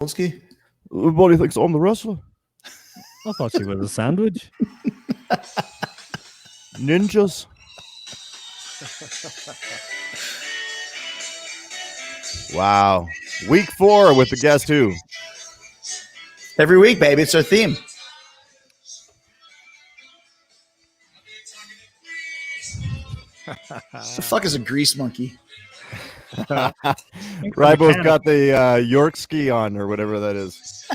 Polsky? Everybody thinks I'm the wrestler. I thought she was a sandwich. Ninjas. Wow. Week 4 with the Guess Who. Every week, baby. It's our theme. What the fuck is a grease monkey? Rybo's got the York ski on or whatever that is.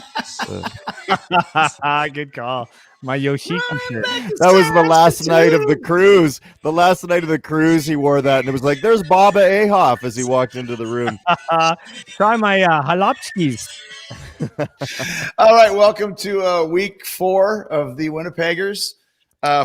Good call. My Yoshiki shirt. That was the last night of the cruise. The last night of the cruise, he wore that, and it was like, there's Baba Ahoff as he walked into the room. Try my halopskis. All right, welcome to week 4 of the Winniepggers.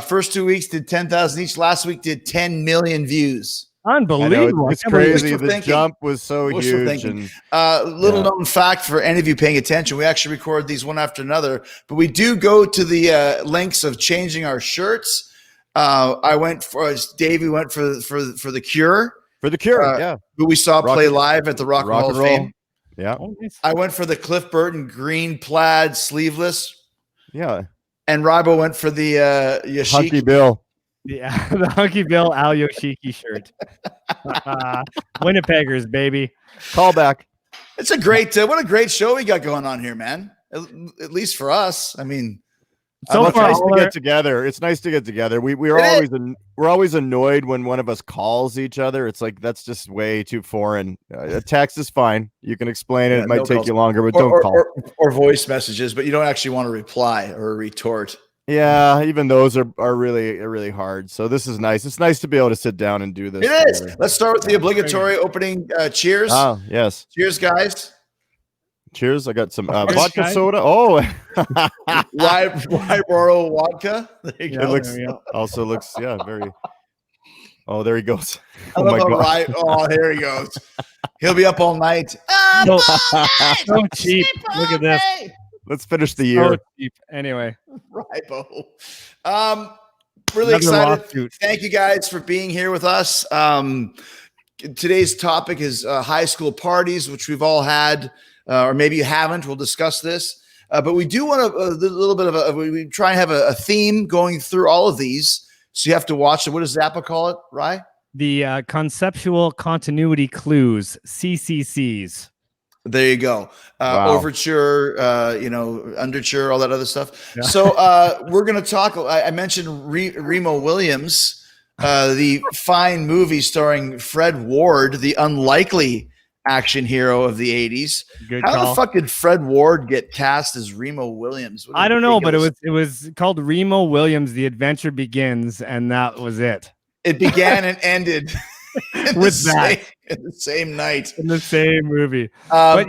First 2 weeks did 10,000 each. Last week did 10 million views. Unbelievable. It's crazy. The jump was so huge. And little known fact for any of you paying attention, we actually record these one after another, but we do go to the lengths of changing our shirts. I went for Davey went for the Cure. For the Cure, who we saw play live at the Rock and Roll of Fame. Yeah. I went for the Cliff Burton green plaid sleeveless. Yeah. And Rybo went for the Yoshiki. Hunky Bill. Yeah, the Hunky Bill Al Yoshiki shirt. Winniepggers, baby. Call back. It's a great, what a great show we got going on here, man. At least for us. I mean, so it's nice to get together. It's nice to get together. We're always annoyed when one of us calls each other. It's like, that's just way too foreign. A text is fine. You can explain it. It might take you longer, but don't call. Or voice messages, but you don't actually want to reply or retort. Yeah, even those are really hard. So this is nice. It's nice to be able to sit down and do this. It is. Let's start with the obligatory opening cheers. Oh, yes. Cheers, guys. Cheers. I got some vodka soda. Oh, Ryboro vodka. There you go. It looks also looks very. Oh, there he goes. Oh my God. Oh, there he goes. He'll be up all night. So cheap. Look at this. Let's finish the year. So cheap. Anyway, Rybo. Really excited. Thank you guys for being here with us. Today's topic is high school parties, which we've all had, or maybe you haven't. We'll discuss this. But we do want a little bit of we try and have a theme going through all of these. So you have to watch it. What does Zappa call it, Rye? The conceptual continuity clues, CCCs. There you go. Wow. Overture, underture, all that other stuff. Yeah. So we're going to talk. I mentioned Remo Williams, the fine movie starring Fred Ward, the unlikely action hero of the 80s. How the fuck did Fred Ward get cast as Remo Williams? I don't know, but it was called Remo Williams, The Adventure Begins, and that was it. It began and ended with that. In the same night. In the same movie. But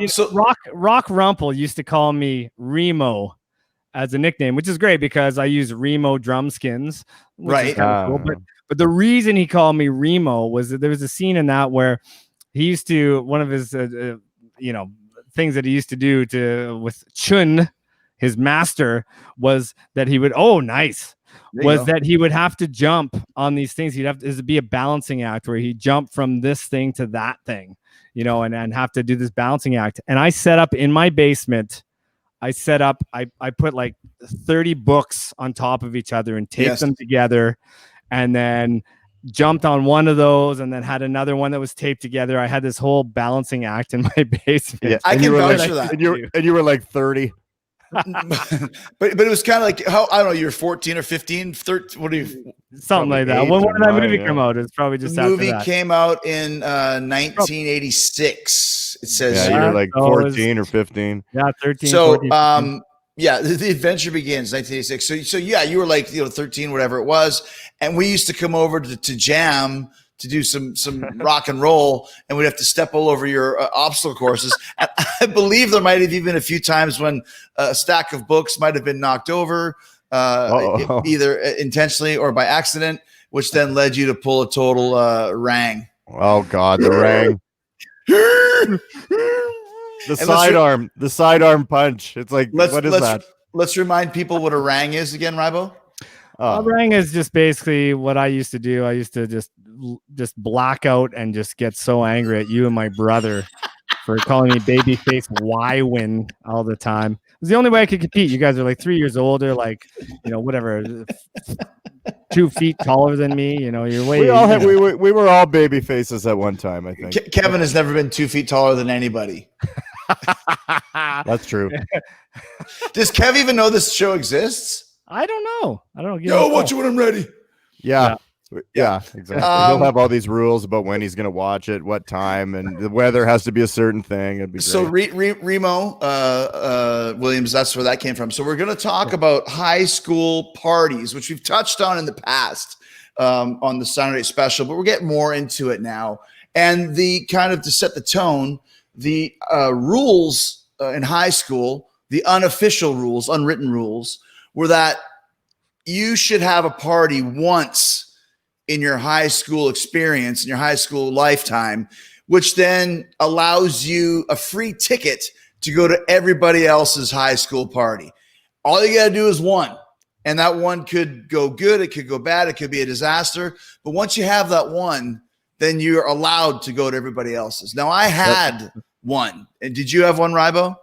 Rock Rumpel used to call me Remo as a nickname, which is great because I use Remo drum skins. Right. Cool. But the reason he called me Remo was that there was a scene in that where he used to, one of his, things that he used to do with Chun, his master, was that he would, that he would have to jump on these things. He'd have to be a balancing act where he jumped from this thing to that thing, and have to do this balancing act. And I set up in my basement, I put like 30 books on top of each other and taped them together, and then jumped on one of those and then had another one that was taped together. I had this whole balancing act in my basement. Yeah, I can vouch for that. And you were like 30. but it was kind of like, I don't know, you're 14 or 15, 13, what are you? Something like that. When did that movie come out? It's probably just the after movie that. Came out in 1986. It says you were like 14 or 15. Yeah, 13. So 14, the Adventure Begins, 1986. So you were like 13, whatever it was, and we used to come over to jam to do some rock and roll, and we'd have to step all over your obstacle courses. And I believe there might have even been a few times when a stack of books might have been knocked over, either intentionally or by accident, which then led you to pull a total rang. Oh God, the rang. The sidearm punch. It's like, what is that? Let's remind people what a rang is again, Rybo. A rang is just basically what I used to do. I used to just black out and just get so angry at you and my brother for calling me babyface Wyn all the time. It was the only way I could compete. You guys are like 3 years older, like, whatever, 2 feet taller than me. You're way. We were all baby faces at one time, I think. Kevin has never been 2 feet taller than anybody. That's true. Does Kev even know this show exists? I don't know. Yo, watch it when I'm ready. Yeah, exactly. He'll have all these rules about when he's going to watch it, what time, and the weather has to be a certain thing. It'd be great. So Remo Williams, that's where that came from. So we're going to talk about high school parties, which we've touched on in the past on the Saturday special, but we're getting more into it now. And the kind of to set the tone, the rules in high school, the unofficial rules, unwritten rules, were that you should have a party once in your high school experience, in your high school lifetime, which then allows you a free ticket to go to everybody else's high school party. All you got to do is one. And that one could go good. It could go bad. It could be a disaster. But once you have that one, then you're allowed to go to everybody else's. Now, I had one. And did you have one, Rybo?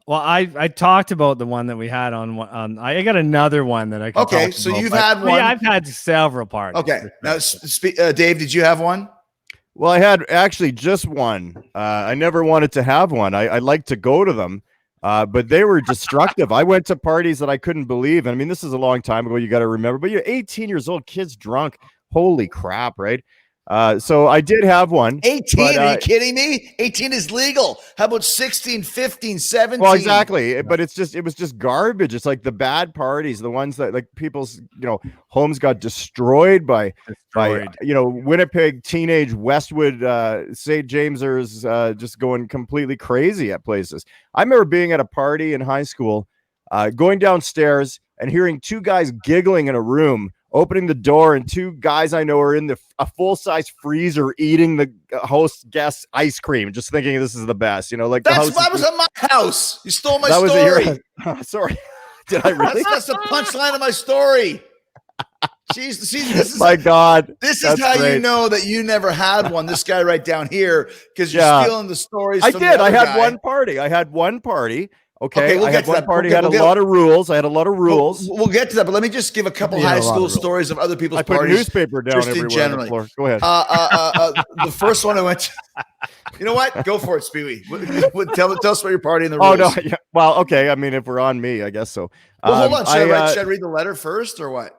Well, I talked about the one that we had on. I got another one that I can. Okay, so you've had one. Yeah, I've had several parties. Okay, now Dave, did you have one? Well, I had actually just one. I never wanted to have one. I like to go to them, but they were destructive. I went to parties that I couldn't believe. And I mean, this is a long time ago. You got to remember, but you're 18 years old, kids drunk. Holy crap, right? So I did have one. 18? But, are you kidding me? 18 is legal. How about 16, 15, 17? Well, exactly. But it was just garbage. It's like the bad parties, the ones that like people's, homes got destroyed by Winnipeg teenage Westwood St. Jamesers just going completely crazy at places. I remember being at a party in high school, going downstairs and hearing 2 guys giggling in a room, opening the door, and 2 guys I know are in a full-size freezer eating the host guest ice cream, just thinking this is the best. Like that was at my house. You stole my story. Sorry, did I really? That's the punchline of my story. Jeez, see, this is my God. This is how great. You know that you never had one. This guy right down here, because you're stealing the stories. I did. I had one party. Okay, we'll I had one party. Had a lot of rules. We'll get to that, but let me just give a couple high school stories of other people's parties. I put newspaper down everywhere on the floor. Go ahead. The first one I went to. You know what? Go for it, Spewy. Tell us about your party and the rules. Oh no. Yeah. Well, okay. I mean, if we're on me, I guess so. Well, hold on. Should I read the letter first or what?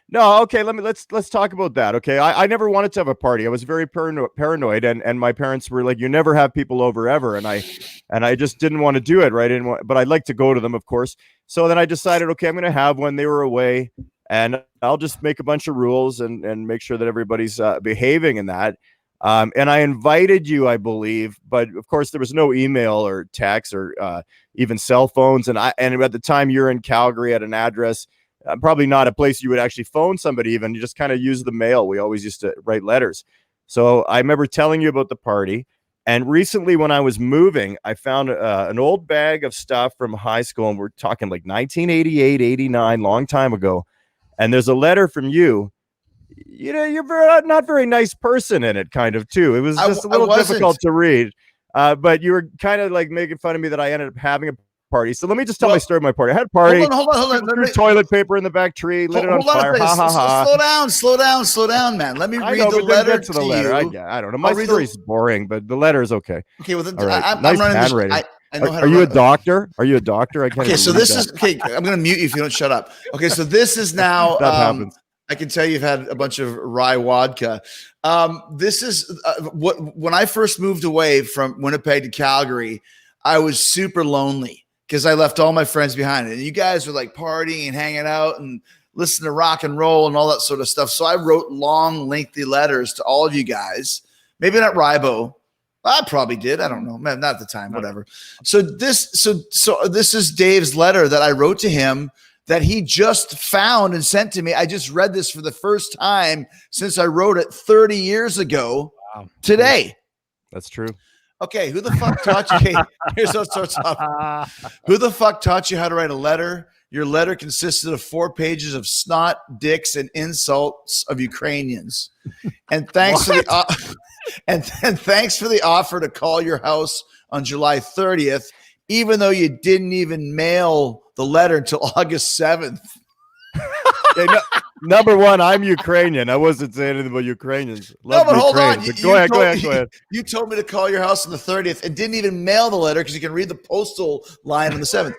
No, okay. Let's talk about that. Okay, I never wanted to have a party. I was very paranoid, and my parents were like, "You never have people over ever," and I just didn't want to do it. Right, but I'd like to go to them, of course. So then I decided, okay, I'm going to have one. They were away, and I'll just make a bunch of rules and make sure that everybody's behaving in that. And I invited you, I believe, but of course there was no email or text or even cell phones, and at the time you're in Calgary at an address. Probably not a place you would actually phone somebody even. You just kind of use the mail. We always used to write letters. So I remember telling you about the party. And recently when I was moving, I found an old bag of stuff from high school. And we're talking like 1988, 89, long time ago. And there's a letter from you. You're not very nice person in it, kind of, too. It was just a little difficult to read. But you were kind of like making fun of me that I ended up having a party. So let me just tell my story of my party. I had a party. Hold on. Threw toilet paper in the back tree, lit it on fire. Slow down, man. Let me read the letter to you. I don't know. My story's boring, but the letter is okay. Okay, well, right. I'm nice running handwriting. Are you a doctor? Are you a doctor? I can't. Okay, so this is okay. I'm going to mute you if you don't shut up. Okay, so this is now. That happens. I can tell you've had a bunch of rye vodka. This is when I first moved away from Winnipeg to Calgary, I was super lonely. Because I left all my friends behind. And you guys were like partying and hanging out and listening to rock and roll and all that sort of stuff. So I wrote long, lengthy letters to all of you guys. Maybe not Rybo. I probably did. I don't know. Man, not at the time, whatever. So this is Dave's letter that I wrote to him that he just found and sent to me. I just read this for the first time since I wrote it 30 years ago today. That's true. Okay, who the fuck taught you? Here's how it starts off. Who the fuck taught you how to write a letter? Your letter consisted of 4 pages of snot, dicks, and insults of Ukrainians. And thanks to the And thanks for the offer to call your house on July 30th, even though you didn't even mail the letter until August 7th. Number one, I'm Ukrainian. I wasn't saying anything about Ukrainians. No, but hold on. Go ahead. You told me to call your house on the 30th and didn't even mail the letter because you can read the postal line on the 7th.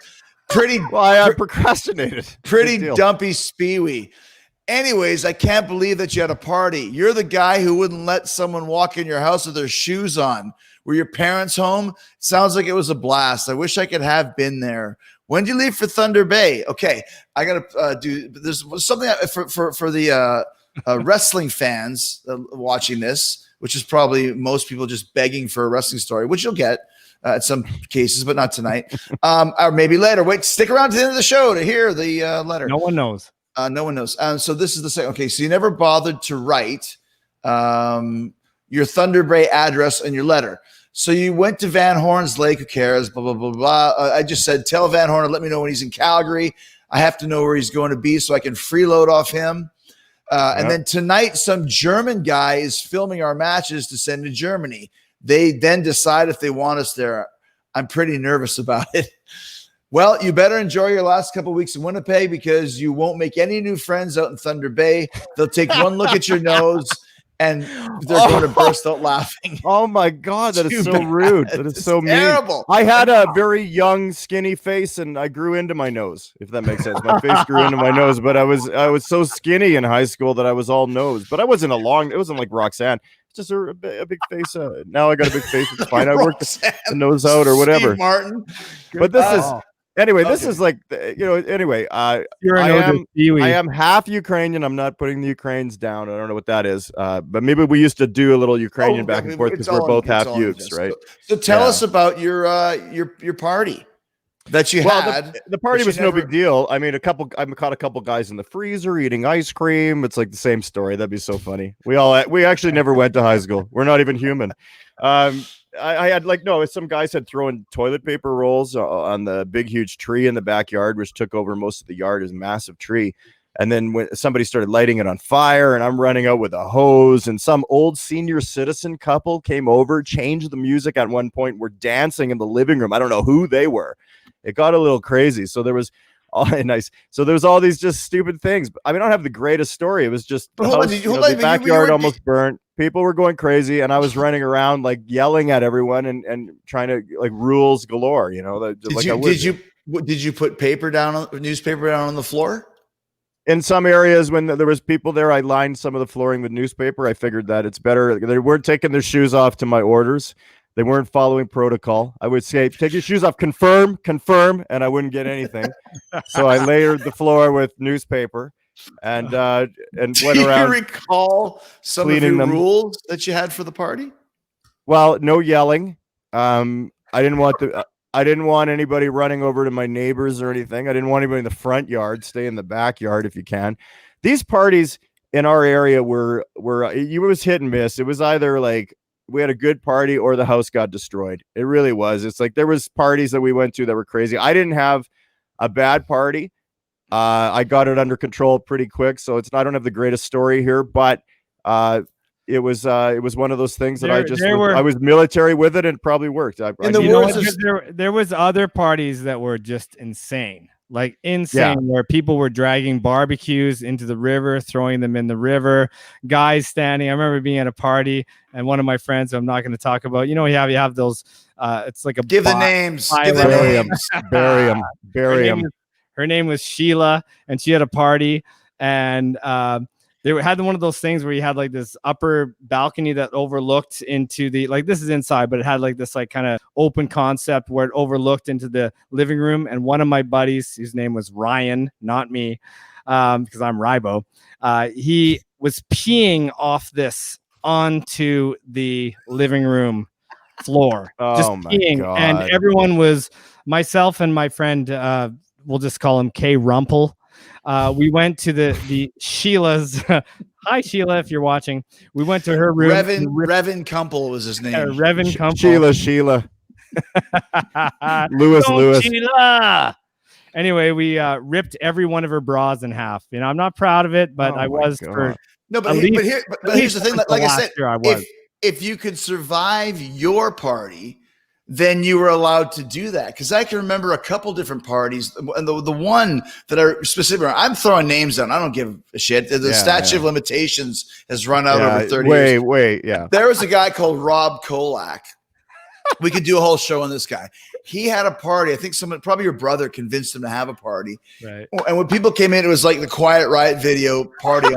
I procrastinated. Pretty dumpy spewy. Anyways, I can't believe that you had a party. You're the guy who wouldn't let someone walk in your house with their shoes on. Were your parents home? Sounds like it was a blast. I wish I could have been there. When do you leave for Thunder Bay? Okay, I gotta do. There's something for the wrestling fans watching this, which is probably most people just begging for a wrestling story, which you'll get in some cases, but not tonight, or maybe later. Wait, stick around to the end of the show to hear the letter. No one knows. No one knows. So this is the second. Okay, so you never bothered to write your Thunder Bay address in your letter. So you went to Van Horn's Lake. Who cares? Blah, blah, blah, blah. I just said, tell Van Horn to let me know when he's in Calgary. I have to know where he's going to be so I can freeload off him. And then tonight, some German guy is filming our matches to send to Germany. They then decide if they want us there. I'm pretty nervous about it. Well, you better enjoy your last couple of weeks in Winnipeg because you won't make any new friends out in Thunder Bay. They'll take one look at your nose and they're going to burst out laughing. Oh my God, that is so rude. That is so terrible. Mean. I had a very young, skinny face, and I grew into my nose. If that makes sense, my face grew into my nose. But I was so skinny in high school that I was all nose. But I wasn't it wasn't like Roxanne. It's just a big face. Now I got a big face. It's fine. I worked the nose out or whatever. Steve Martin. But this is. Anyway, this is like, anyway, I am half Ukrainian. I'm not putting the Ukrainians down. I don't know what that is. But maybe we used to do a little Ukrainian back and forth because we're both half Ukes, right? So tell us about your party that you had. The party was no big deal. I mean, I caught a couple guys in the freezer eating ice cream. It's like the same story. That'd be so funny. We actually never went to high school. We're not even human. I had some guys had thrown toilet paper rolls on the big, huge tree in the backyard, which took over most of the yard. Is a massive tree. And then when somebody started lighting it on fire and I'm running out with a hose and some old senior citizen couple came over, changed the music at one point. We're dancing in the living room. I don't know who they were. It got a little crazy. So there was So there was all these just stupid things. I mean, I don't have the greatest story. It was just the backyard almost burnt. People were going crazy, and I was running around like yelling at everyone and trying to like rules galore. Did you put newspaper down on the floor? In some areas, when there was people there, I lined some of the flooring with newspaper. I figured that it's better. They weren't taking their shoes off to my orders. They weren't following protocol. I would say, take your shoes off, confirm, and I wouldn't get anything. So I layered the floor with newspaper and went around. Do you recall some of your rules that you had for the party? Well, no yelling. I didn't want anybody running over to my neighbors or anything. I didn't want anybody in the front yard. Stay in the backyard if you can. These parties in our area were it was hit and miss. It was either like we had a good party or the house got destroyed. It really was. It's like there was parties that we went to that were crazy. I didn't have a bad party. I got it under control pretty quick. So I don't have the greatest story here, but it was one of those things that I was military with it and probably worked. There was other parties that were just insane. Like insane, where people were dragging barbecues into the river, throwing them in the river, guys standing. I remember being at a party and one of my friends, who I'm not going to talk about, you have those, it's like give the names, bury them. Her name was Sheila, and she had a party, and they had one of those things where you had like this upper balcony that overlooked into this is inside, but it had like this like kind of open concept where it overlooked into the living room. And one of my buddies, whose name was Ryan, not me, because I'm Rybo, he was peeing off this onto the living room floor. Just peeing. God. And everyone was, myself and my friend, we'll just call him K Rumpel. We went to the Sheila's. Hi, Sheila, if you're watching. We went to her room. Revin Kumpel was his name. Revin Kumpel. Sheila. Lewis. Sheila. Anyway, we ripped every one of her bras in half. I'm not proud of it, but I was for. No, but here's the thing. Like I said, if you could survive your party, then you were allowed to do that. Because I can remember a couple different parties, and the one that are specific, I'm throwing names down. I don't give a shit. The statute of limitations has run out over 30 years. Yeah. There was a guy called Rob Kolak. We could do a whole show on this guy. He had a party. I think probably your brother convinced him to have a party. Right. And when people came in, it was like the Quiet Riot video party.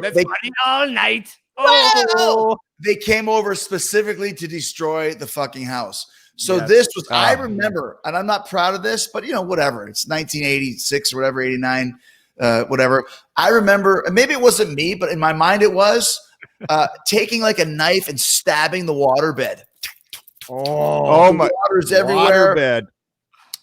That's party all night. Oh, they came over specifically to destroy the fucking house. So this was, I remember, and I'm not proud of this, but whatever. It's 1986 or whatever, 89, whatever. I remember, and maybe it wasn't me, but in my mind it was, taking like a knife and stabbing the waterbed. Oh my! Water's everywhere. Waterbed.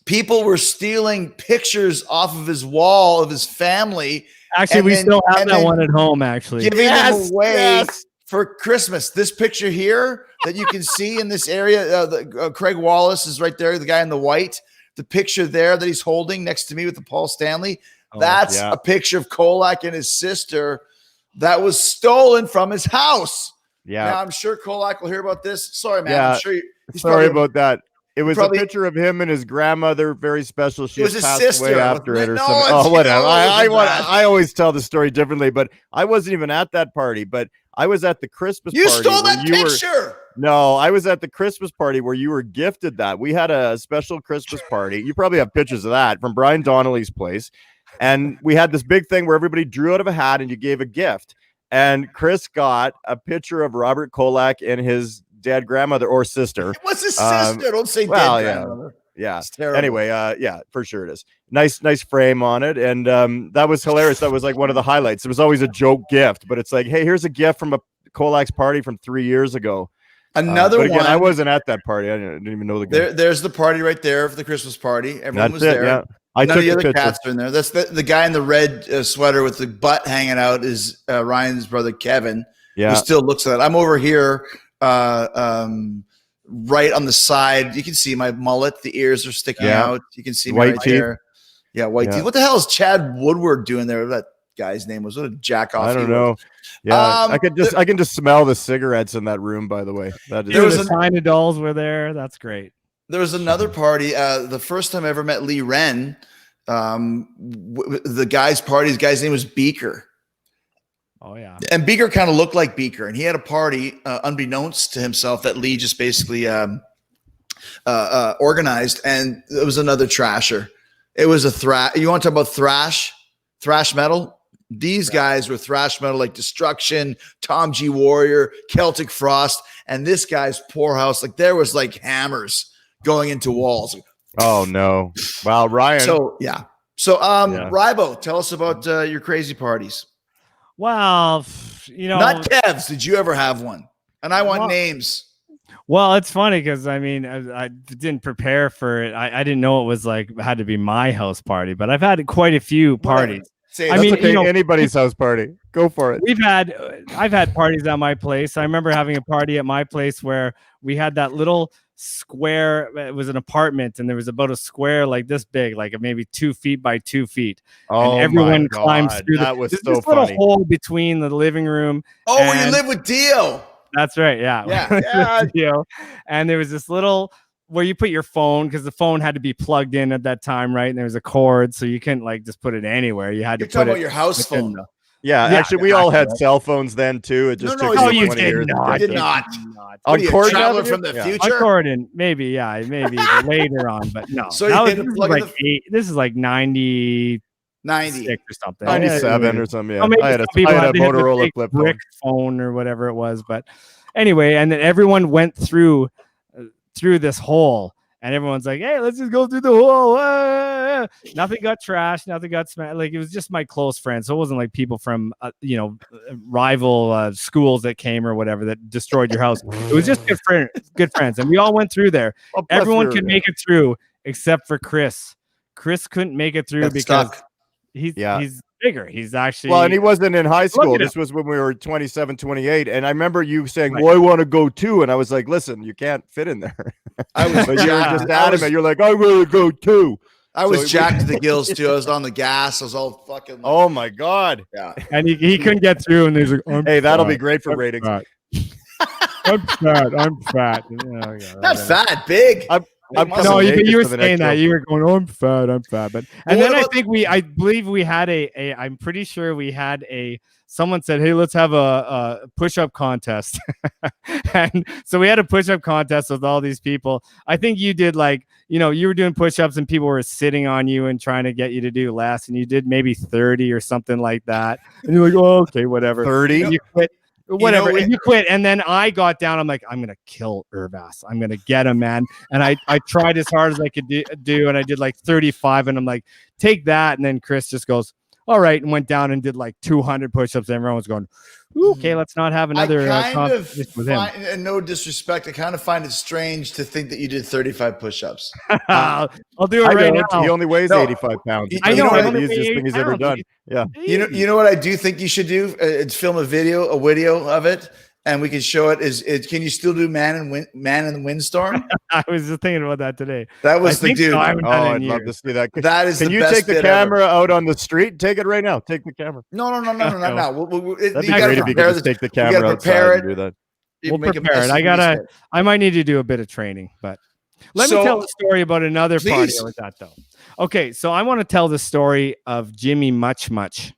People were stealing pictures off of his wall of his family. Actually, we still have that one at home. Actually, giving them away for Christmas. This picture here that you can see in this area, Craig Wallace is right there. The guy in the white. The picture there that he's holding next to me with the Paul Stanley. That's a picture of Kolak and his sister that was stolen from his house. Yeah. Now I'm sure Kolak will hear about this. Sorry, man. Yeah. I'm sure Sorry about that. It was a picture of him and his grandmother, very special. She has passed away after it or something. Oh, whatever. I always tell the story differently, but I wasn't even at that party, but I was at the Christmas party. You stole that picture. No, I was at the Christmas party where you were gifted that. We had a special Christmas party. You probably have pictures of that from Brian Donnelly's place. And we had this big thing where everybody drew out of a hat and you gave a gift. And Chris got a picture of Robert Kolak and his dead grandmother or sister. What's his sister? Don't say dead grandmother. Yeah. Anyway, for sure it is. Nice frame on it. And that was hilarious. That was like one of the highlights. It was always a joke gift, but it's like, hey, here's a gift from a Kolak's party from 3 years ago. Another but again, one. I wasn't at that party. I didn't even know the guy. There's the party right there for the Christmas party. Everyone was there. Yeah. None of the other cats are in there. That's the guy in the red sweater with the butt hanging out is Ryan's brother Kevin. Yeah, who still looks at that. I'm over here, right on the side. You can see my mullet. The ears are sticking out. You can see me right there. Yeah, white teeth. What the hell is Chad Woodward doing there? That guy's name was. What a jack off. I don't know. Yeah, I can just smell the cigarettes in that room. By the way, there was a sign of dolls were there. That's great. There was another party. The first time I ever met Lee Wren, the guy's party. His guy's name was Beaker. Oh yeah, and Beaker kind of looked like Beaker, and he had a party unbeknownst to himself that Lee just basically organized, and it was another trasher. It was a thrash. You want to talk about thrash metal? These guys were thrash metal like Destruction, Tom G. Warrior, Celtic Frost, and this guy's Poorhouse. Like there was like hammers going into walls. Oh no! Wow, Ryan. So Rybo, tell us about your crazy parties. Well, not Kev's. Did you ever have one? And I want names. Well, it's funny because I didn't prepare for it. I didn't know it was had to be my house party, but I've had quite a few parties. Anybody's house party. Go for it. I've had parties at my place. I remember having a party at my place where we had that little square. It was an apartment, and there was about a square like this big, like maybe 2 feet by 2 feet. Oh, and everyone climbs through that was so this little hole between the living room. Oh, you live with Dio. That's right. Yeah. Dio. And there was this little where you put your phone, because the phone had to be plugged in at that time, right? And there was a cord, so you couldn't just put it anywhere. You had to put it about your house phone. Yeah, actually, we all had cell phones then too. It just took 20 years. I did not. On Corden from the future. On Corden, maybe later on, but no. So this is like 90 or something, 97 or something. Yeah, I had a Motorola flip phone or whatever it was, but anyway, and then everyone went through this hole, and everyone's like, "Hey, let's just go through the hole." Nothing got trashed, nothing got smashed. Like it was just my close friends, so it wasn't like people from rival schools that came or whatever that destroyed your house. It was just good friends, and we all went through there. Everyone could make it through except for Chris. Chris couldn't make it through because he's bigger. He's actually and he wasn't in high school. This was when we were 27, 28, and I remember you saying, "Well, I want to go too," and I was like, "Listen, you can't fit in there." But you were just adamant. You're like, "I really go too." I was jacked to the gills too. I was on the gas. I was all fucking. Oh my god! Yeah, and he couldn't get through. And there's like, "Hey, that'll be great for ratings." I'm fat. I'm fat. Oh, God, Not fat, big. I'm no, coming you were for the saying next that. show. You were going, oh, I'm fat. I'm fat. But and Well, then what about- I believe we had I'm pretty sure we had someone said, hey, let's have a push-up contest. And so we had a push-up contest with all these people. I think you did you were doing push-ups and people were sitting on you and trying to get you to do less. And you did maybe 30 or something like that. And you're like, oh, okay, whatever. 30? And you quit. Whatever, You know, and you quit, and then I got down. I'm like, I'm gonna kill Urvass. I'm gonna get him, man. And I tried as hard as I could do, and I did like 35, and I'm like, take that. And then Chris just goes, all right, and went down and did like 200 push-ups. And everyone was going, okay, let's not have another competition with him. And no disrespect, I kind of find it strange to think that you did 35 push-ups. I'll do it right now. He only weighs 85 pounds. I know. That's I the only easiest weigh thing he's 8 ever pounds. done. Yeah. You know what I do think you should do? It's film a video of it, and we can show it. Can you still do Man in the Windstorm? I was just thinking about that today. That was the dude. So. I haven't done it in I'd love years. to see that. That is Can the you best take the bit camera ever. out on the street? Take it right now. Take the camera. No. That'd be great if you could just take the camera outside and do that. We'll prepare it. I might need to do a bit of training, but let me tell a story about another party I was at, though. Okay, so I want to tell the story of Jimmy Much Much.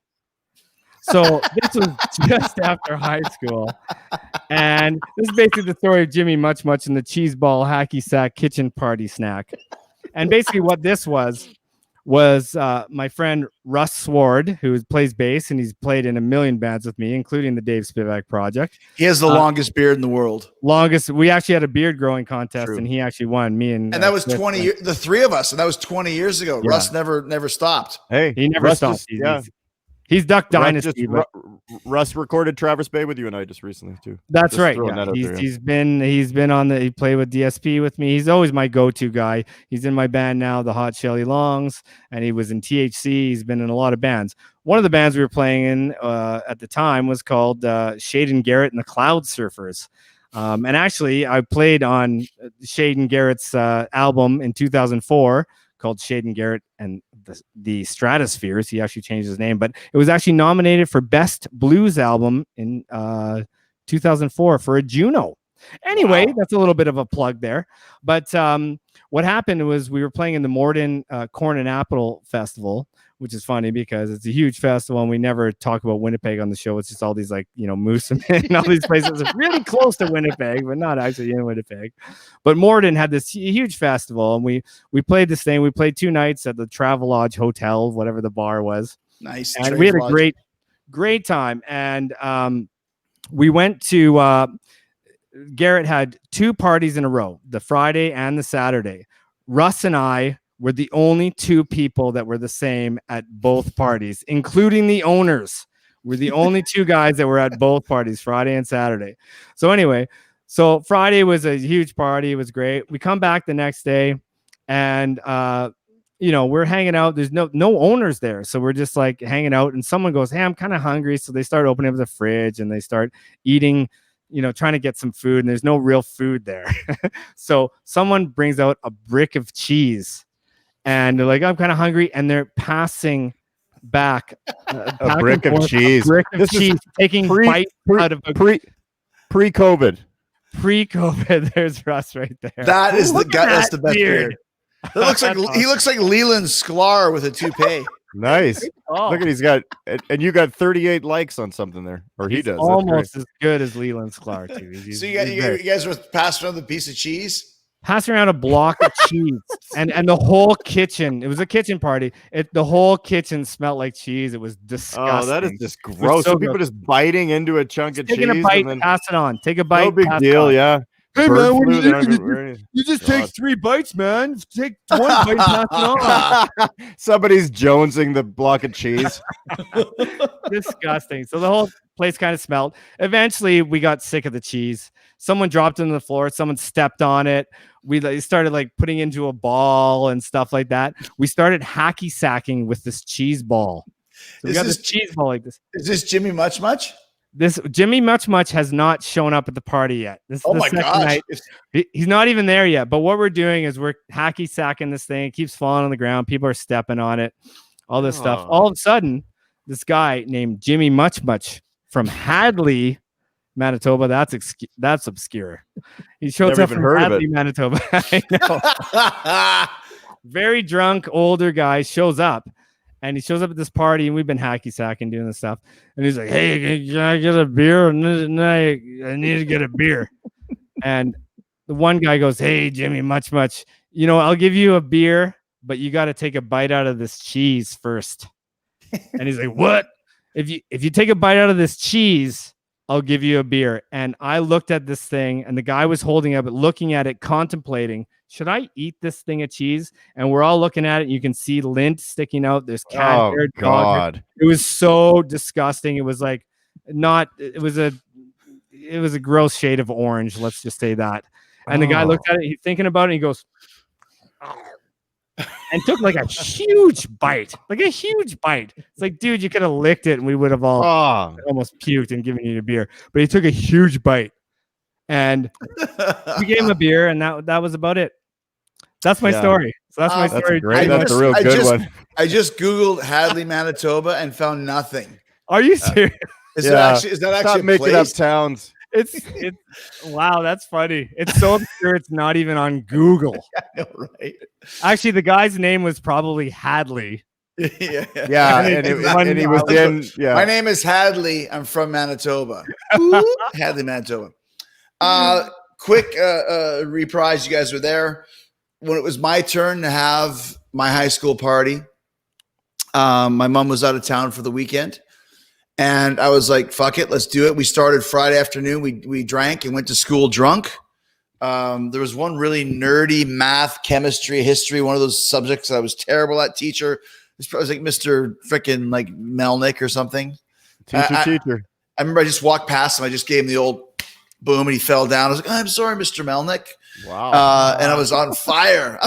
So this was just after high school, and this is basically the story of Jimmy Much Much and the cheese ball hacky sack kitchen party snack. And basically, what this was my friend Russ Sword, who plays bass, and he's played in a million bands with me, including the Dave Spivak Project. He has the longest beard in the world. We actually had a beard growing contest. True. And he actually won. Me and that was 20 years. The three of us, and that was 20 years ago. Yeah. Russ never stopped. Hey, he never stopped. He's Duck Dynasty. Russ recorded Traverse Bay with you and I just recently too. That's just right. Yeah. He's been on he played with DSP with me. He's always my go-to guy. He's in my band now, the Hot Shelly Longs, and he was in THC. He's been in a lot of bands. One of the bands we were playing in at the time was called Shaden Garrett and the Cloud Surfers. And actually, I played on Shaden Garrett's album in 2004 called Shaden Garrett and the Stratospheres. He actually changed his name, but it was actually nominated for Best Blues Album in 2004 for a Juno. Anyway, That's a little bit of a plug there. But what happened was we were playing in the Morden Corn and Apple Festival, which is funny because it's a huge festival and we never talk about Winnipeg on the show. It's just all these Moose and all these places really close to Winnipeg, but not actually in Winnipeg. But Morden had this huge festival, and we played this thing. We played 2 nights at the Travelodge Hotel, whatever the bar was. Nice. And we had a great time. And we went to Garrett had 2 parties in a row, the Friday and the Saturday. Russ and I were the only 2 people that were the same at both parties, including the owners. We're the only 2 guys that were at both parties, Friday and Saturday. So anyway, Friday was a huge party. It was great. We come back the next day, and we're hanging out. There's no owners there, so we're just like hanging out. And someone goes, "Hey, I'm kind of hungry," so they start opening up the fridge and they start eating. Trying to get some food, and there's no real food there. So someone brings out a brick of cheese, and they're like, "I'm kind of hungry," and they're passing back a brick of cheese. Taking bites out of pre-COVID. Pre-COVID, there's Russ right there. That is the guy. That's the best beard. That looks like awesome. He looks like Leland Sklar with a toupee. Nice. Look at he's got, and you got 38 likes on something there, or he does. Almost as good as Leland Sklar too. So you guys were passing around the piece of cheese. Passing around a block of cheese, and the whole kitchen. It was a kitchen party. The whole kitchen smelled like cheese. It was disgusting. Oh, that is just gross. So people just biting into a chunk of cheese. Taking a bite, and pass it on. Take a bite. No big deal. Yeah. Hey man, what do you just take 3 bites, man. Take 1 bite and pass it on. Somebody's jonesing the block of cheese. Disgusting. So the whole place kind of smelled. Eventually, we got sick of the cheese. Someone dropped it on the floor. Someone stepped on it. We started putting into a ball and stuff like that. We started hacky sacking with this cheese ball. So we got this cheese ball like this. Is this Jimmy Much Much? This Jimmy Much Much has not shown up at the party yet. This is the second night. He's not even there yet. But what we're doing is we're hacky sacking this thing. It keeps falling on the ground. People are stepping on it. All this stuff. All of a sudden, this guy named Jimmy Much Much from Hadley Manitoba. That's obscure. He shows Never up even from heard of Hadley, it. Manitoba. I know. Very drunk, older guy shows up, and he shows up at this party, and we've been hacky sacking doing this stuff. And he's like, "Hey, can I get a beer? I need to get a beer." And the one guy goes, "Hey, Jimmy, much. I'll give you a beer, but you got to take a bite out of this cheese first." And he's like, "What? If you take a bite out of this cheese, I'll give you a beer." And I looked at this thing, and the guy was holding up, looking at it, contemplating, should I eat this thing of cheese? And we're all looking at it. You can see lint sticking out. There's cat hair, dog hair. God. It was so disgusting. It was like it was a gross shade of orange. Let's just say that. And the guy looked at it, he's thinking about it, and he goes, and took like a huge bite. It's like, dude, you could have licked it and we would have all almost puked and given you a beer. But he took a huge bite, and we gave him a beer, and that was about it. That's my story. So that's my story. Great. That's a real good one. I just Googled Hadley, Manitoba, and found nothing. Are you serious? Is that actually Stop making up towns? It's wow, that's funny. It's so obscure it's not even on Google. I know, right? Actually, the guy's name was probably Hadley. Yeah. And he was in. Yeah. My name is Hadley. I'm from Manitoba. Hadley, Manitoba. Quick reprise. You guys were there when it was my turn to have my high school party. My mom was out of town for the weekend. And I was like, fuck it, let's do it. We started Friday afternoon. We drank and went to school drunk. There was one really nerdy math, chemistry, history, one of those subjects I was terrible at. Teacher, it was like Mr. Frickin' like Melnick or something. Teacher. I remember I just walked past him. I just gave him the old boom and he fell down. I was like, I'm sorry, Mr. Melnick. Wow. And I was on fire.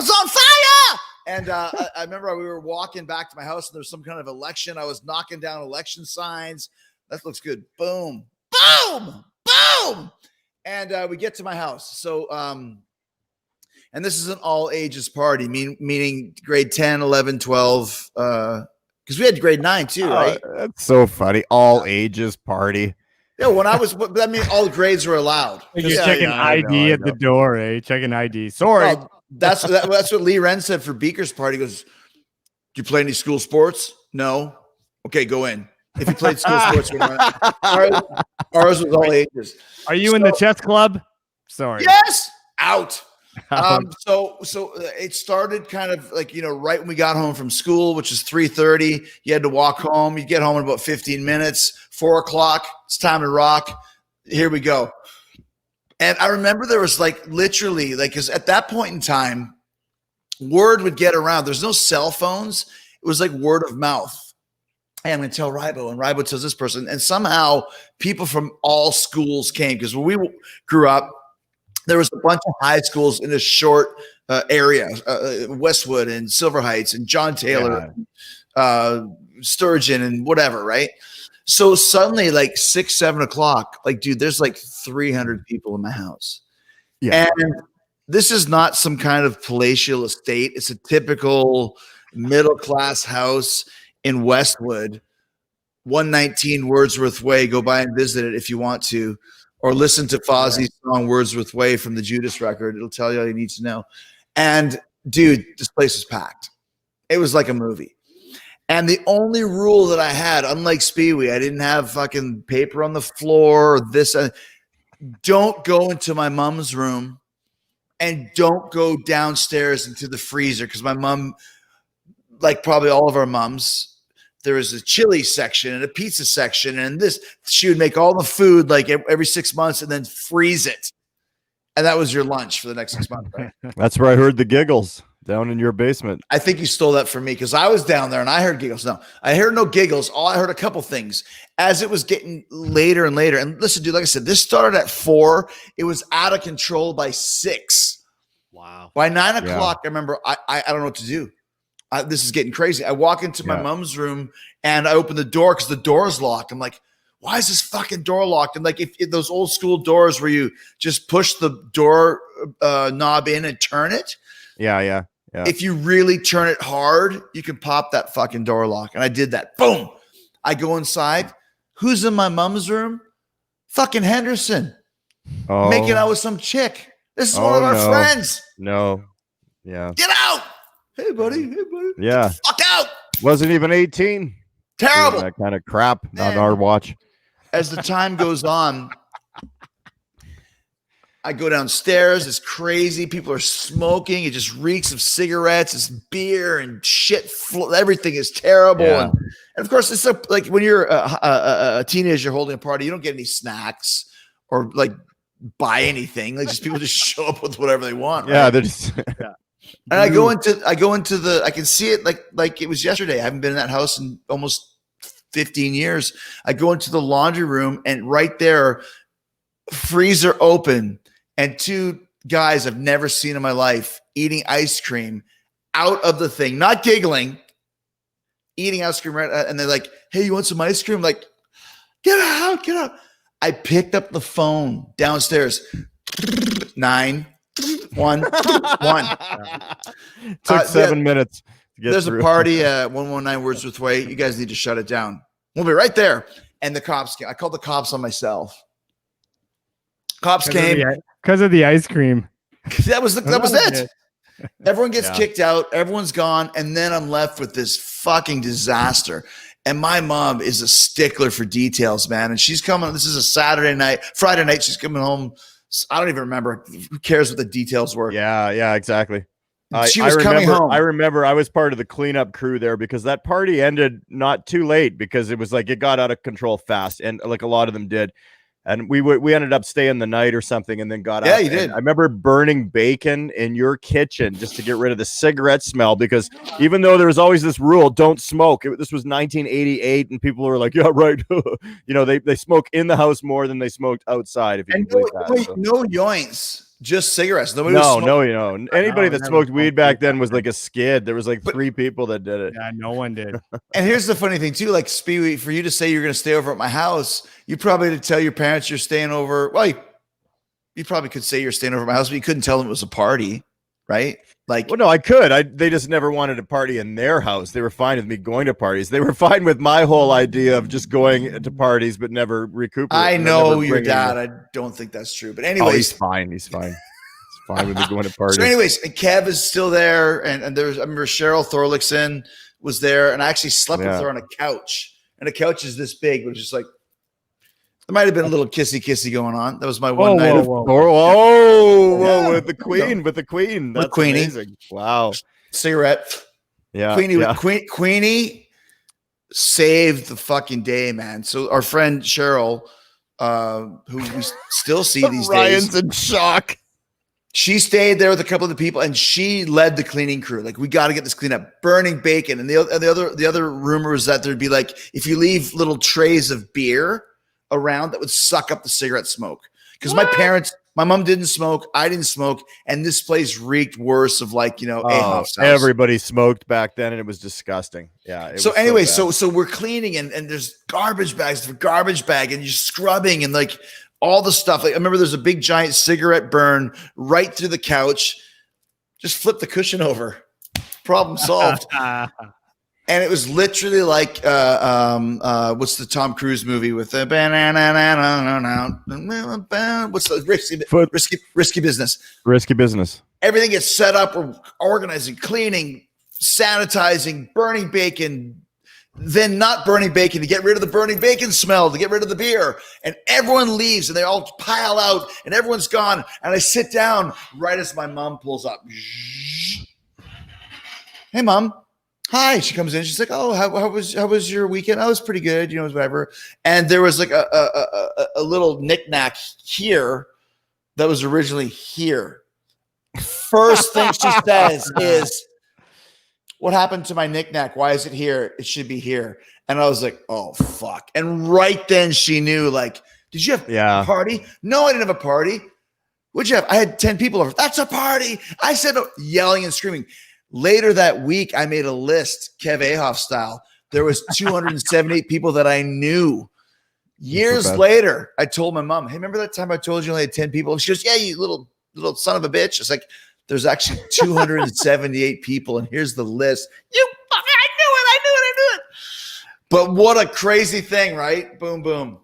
And I remember we were walking back to my house and there was some kind of election. I was knocking down election signs. That looks good. Boom, boom, boom. And we get to my house. So, and this is an all ages party, meaning grade 10, 11, 12, because we had grade 9 too, right? That's so funny. All ages party. Yeah, when I was, that means all grades were allowed. You're checking ID at the door, eh? Checking ID. Sorry. Well, that's what Lee Wren said for Beaker's party. He goes, do you play any school sports? No. Okay, go in. If you played school sports, ours was all ages. Are you in the chess club? Sorry. Yes. Out. So it started kind of like, right when we got home from school, which is 3:30. You had to walk home. You get home in about 15 minutes. 4:00. It's time to rock. Here we go. And I remember there was like literally because at that point in time, word would get around. There's no cell phones. It was like word of mouth. Hey, I'm going to tell Rybo, and Rybo tells this person. And somehow people from all schools came because when we grew up, there was a bunch of high schools in a short area, Westwood and Silver Heights and John Taylor, Sturgeon and whatever, right? So suddenly, like 6, 7 o'clock, like, dude, there's like 300 people in my house. Yeah. And this is not some kind of palatial estate. It's a typical middle-class house in Westwood, 119 Wordsworth Way. Go by and visit it if you want to, or listen to Fozzie's song Wordsworth Way from the Judas record. It'll tell you all you need to know. And, dude, this place was packed. It was like a movie. And the only rule that I had, unlike Speewee, I didn't have fucking paper on the floor or this. Don't go into my mom's room and don't go downstairs into the freezer because my mom, like probably all of our moms, there was a chili section and a pizza section and this. She would make all the food like every 6 months and then freeze it. And that was your lunch for the next 6 months, right? That's where I heard the giggles. Down in your basement. I think you stole that from me because I was down there and I heard giggles. No, I heard no giggles. I heard a couple things as it was getting later and later. And listen, dude, like I said, this started at 4. It was out of control by 6. Wow. By 9 o'clock, I remember I don't know what to do. This is getting crazy. I walk into my mom's room and I open the door because the door is locked. I'm like, why is this fucking door locked? And like if those old school doors where you just push the door knob in and turn it. Yeah. If you really turn it hard, you can pop that fucking door lock. And I did that. Boom. I go inside. Who's in my mom's room? Fucking Henderson. Oh, Making out with some chick. This is one of our friends. No. Yeah. Get out. Hey, buddy. Hey, buddy. Yeah. Get the fuck out. Wasn't even 18. Terrible. Doing that kind of crap. Man. Not our watch. As the time goes on, I go downstairs. It's crazy. People are smoking. It just reeks of cigarettes. It's beer and shit. Everything is terrible. Yeah. And of course, it's like when you're a teenager holding a party, you don't get any snacks or like buy anything. Like just people just show up with whatever they want. Yeah, right? they're just And I go into the, I can see it like it was yesterday. I haven't been in that house in almost 15 years. I go into the laundry room and right there, freezer open, and two guys I've never seen in my life eating ice cream out of the thing, not giggling, eating ice cream. Right, and they're like, "Hey, you want some ice cream?" I'm like, get out, get out. I picked up the phone downstairs. 9 1 1. Took 7 minutes to get There's through. a party at 119 Wordsworth Way. You guys need to shut it down. We'll be right there. And the cops came. I called the cops on myself. Cops came because of the ice cream. That was it. Everyone gets kicked out. Everyone's gone. And then I'm left with this fucking disaster. And my mom is a stickler for details, man. And she's coming. This is a Friday night. She's coming home. I don't even remember. Who cares what the details were? Yeah, exactly. She was coming home. I remember I was part of the cleanup crew there because that party ended not too late because it was like it got out of control fast, and like a lot of them did. And we ended up staying the night or something and then got out. Yeah, you did. I remember burning bacon in your kitchen just to get rid of the cigarette smell because even though there was always this rule, don't smoke. This was 1988 and people were like, yeah, right. They smoke in the house more than they smoked outside. If you can believe that. No joints. Just cigarettes. Nobody anybody that smoked weed back then was like a skid. There was like 3 people that did it. Yeah, no one did. And here's the funny thing too, like Speedy, for you to say you're going to stay over at my house, you probably had to tell your parents you're staying over. Well, you probably could say you're staying over at my house, but you couldn't tell them it was a party, right? Like, well, no, I could. They just never wanted to party in their house. They were fine with me going to parties. They were fine with my whole idea of just going to parties but never recuperating. I know your dad. I don't think that's true, but anyways, he's fine. He's fine. It's fine with me going to parties. So, anyways, and Kev is still there, and I remember Cheryl Thorlickson was there, and I actually slept with her on a couch, and the couch is this big, but it's just like there might have been a little kissy going on. That was my one night. Whoa, with the queen, That's Queenie. Amazing. Wow. Cigarette. Yeah. Queenie saved the fucking day, man. So our friend Cheryl, who we still see these Ryan's days. in shock. She stayed there with a couple of the people, and she led the cleaning crew. Like, we got to get this cleaned up. Burning bacon, and the other rumor was that there'd be like, if you leave little trays of beer around, that would suck up the cigarette smoke. Because my mom didn't smoke, I didn't smoke, and this place reeked worse of like, Ahoff's house. Everybody smoked back then, and it was disgusting. Yeah. So anyway, so we're cleaning, and there's garbage bags for garbage bag, and you're scrubbing, and like all the stuff. Like, I remember there's a big giant cigarette burn right through the couch. Just flip the cushion over. Problem solved. And it was literally like, what's the Tom Cruise movie with the what's the risky business? Risky business. Everything gets set up. We're organizing, cleaning, sanitizing, burning bacon, then not burning bacon to get rid of the burning bacon smell, to get rid of the beer. And everyone leaves and they all pile out and everyone's gone. And I sit down right as my mom pulls up. Hey, Mom. Hi. She comes in. She's like, "Oh, how was your weekend?" "Oh, it was pretty good. Whatever." And there was like a little knickknack here that was originally here. First thing she says is, "What happened to my knickknack? Why is it here? It should be here." And I was like, "Oh, fuck." And right then she knew, like, "Did you have a party?" "No, I didn't have a party." "What'd you have?" "I had 10 people over." "That's a party." I said, yelling and screaming. Later that week, I made a list, Kev Ahoff style. There was 278 people that I knew. Years later, I told my mom, "Hey, remember that time I told you only had 10 people?" She goes, "Yeah, you little son of a bitch." It's like, there's actually 278 people, and here's the list. I knew it. But what a crazy thing, right? Boom, boom.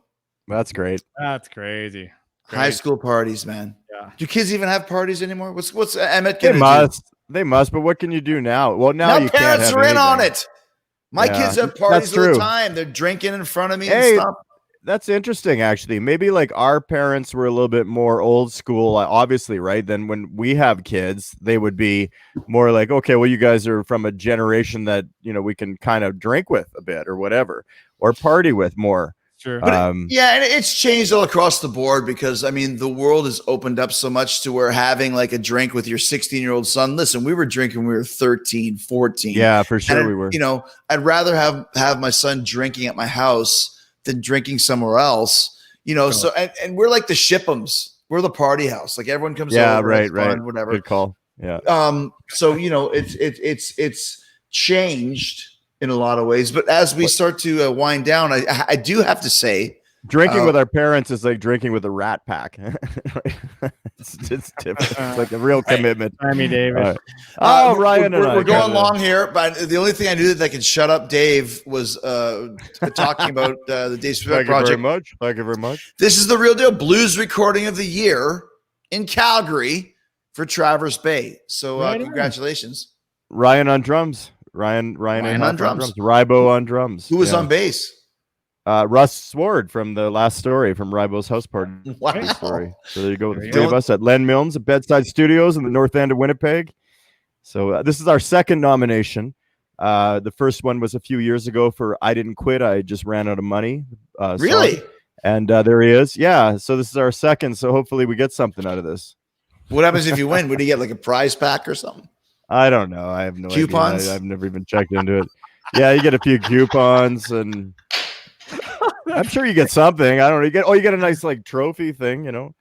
That's great. That's crazy. High school parties, man. Yeah. Do kids even have parties anymore? What's Emmett They gonna must. do? They must. But what can you do now? Well, now Now you can't parents have are in on anything. it. My Yeah, kids have that's parties all the true. time. They're drinking in front of me and Hey, stuff. that's interesting, actually. Maybe like our parents were a little bit more old school, obviously, right? Then when we have kids, they would be more like, okay, well, you guys are from a generation that, you know, we can kind of drink with a bit or whatever, or party with more. Sure. Yeah, and it's changed all across the board because I mean the world has opened up so much to where having like a drink with your 16-year-old son. Listen, we were drinking when we were 13, 14. Yeah, for sure And we were. You know, I'd rather have my son drinking at my house than drinking somewhere else. You know, so and we're like the Ship'ems. We're the party house. Like everyone comes over, right, it's right. fun, whatever. Good call. Yeah. So you know, it's changed in a lot of ways. But as we start to wind down, I do have to say, drinking with our parents is like drinking with a rat pack. it's different. It's like a real commitment. I mean, David. Oh, Ryan, we're going long here, but the only thing I knew that could shut up Dave was talking about the Dave Smith project. Thank you very much. This is the real deal blues recording of the year in Calgary for Traverse Bay. So congratulations, Ryan on drums. Ryan on drums. Rybo on drums. Who was on bass? Russ Sword from the last story from Rybo's house party. Wow. Story. So there you go. The three of us at Len Milnes at Bedside Studios in the north end of Winnipeg. So this is our second nomination. The first one was a few years ago for I Didn't Quit. I Just Ran Out of Money. Really? Song. And there he is. Yeah. So this is our second. So hopefully we get something out of this. What happens if you win? Would you get like a prize pack or something? I don't know. I have no coupons? idea. I've never even checked into it. Yeah, you get a few coupons and I'm sure you get something. I don't know. You get a nice like trophy thing, you know.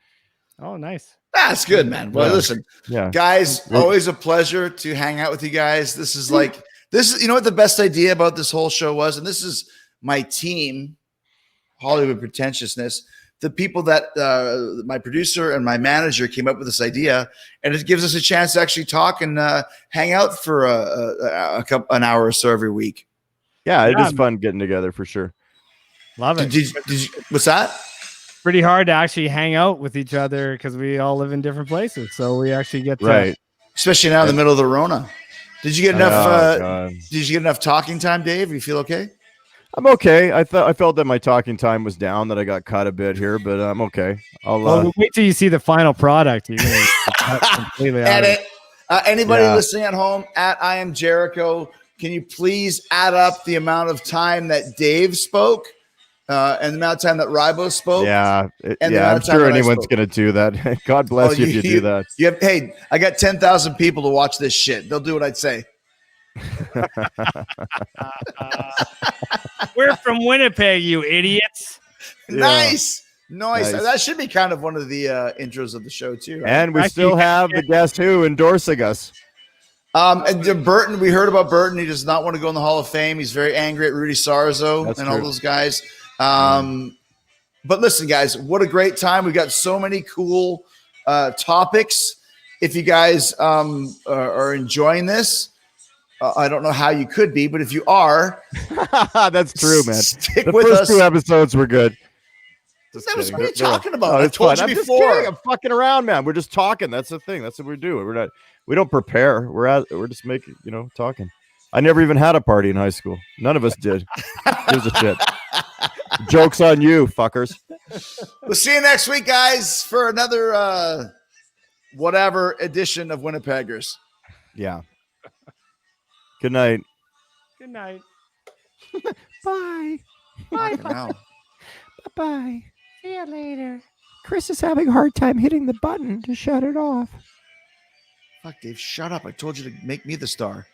Oh, nice. That's good, man. Well, listen, guys, always a pleasure to hang out with you guys. This is you know what the best idea about this whole show was, and this is my team, Hollywood Pretentiousness. The people that my producer and my manager came up with this idea, and it gives us a chance to actually talk and hang out for an hour or so every week. Yeah, it is fun getting together for sure. Love it. Did you, what's that? Pretty hard to actually hang out with each other because we all live in different places, so we actually get to, especially now in the middle of the Rona. Did you get enough? Did you get enough talking time, Dave? You feel okay? I'm okay. I felt that my talking time was down, that I got cut a bit here, but I'm okay. I'll wait till you see the final product. You're gonna cut completely out of it. Anybody listening at home at I Am Jericho, can you please add up the amount of time that Dave spoke and the amount of time that Rybo spoke? Yeah, I'm sure anyone's going to do that. God bless you if you do that. Hey, I got 10,000 people to watch this shit. They'll do what I'd say. We're from Winnipeg, you idiots. Nice. That should be kind of one of the intros of the show too. Right? And we still have the Guess Who endorsing us. And Burton, we heard about Burton. He does not want to go in the Hall of Fame. He's very angry at Rudy Sarzo all those guys. But listen, guys, what a great time. We got so many cool topics. If you guys are enjoying this, I don't know how you could be, but if you are, that's true, man. Stick the with first us. two episodes were good. That was what are you talking about? I it's told fun. you before. I'm fucking around, man. We're just talking. That's the thing. That's what we do. We don't prepare. We're just making, talking. I never even had a party in high school. None of us did. Here's a shit. Joke's on you, fuckers. We'll see you next week, guys, for another whatever edition of Winniepggers. Yeah. Good night. Good night. Bye. Bye. Bye. See you later. Chris is having a hard time hitting the button to shut it off. Fuck, Dave, shut up. I told you to make me the star.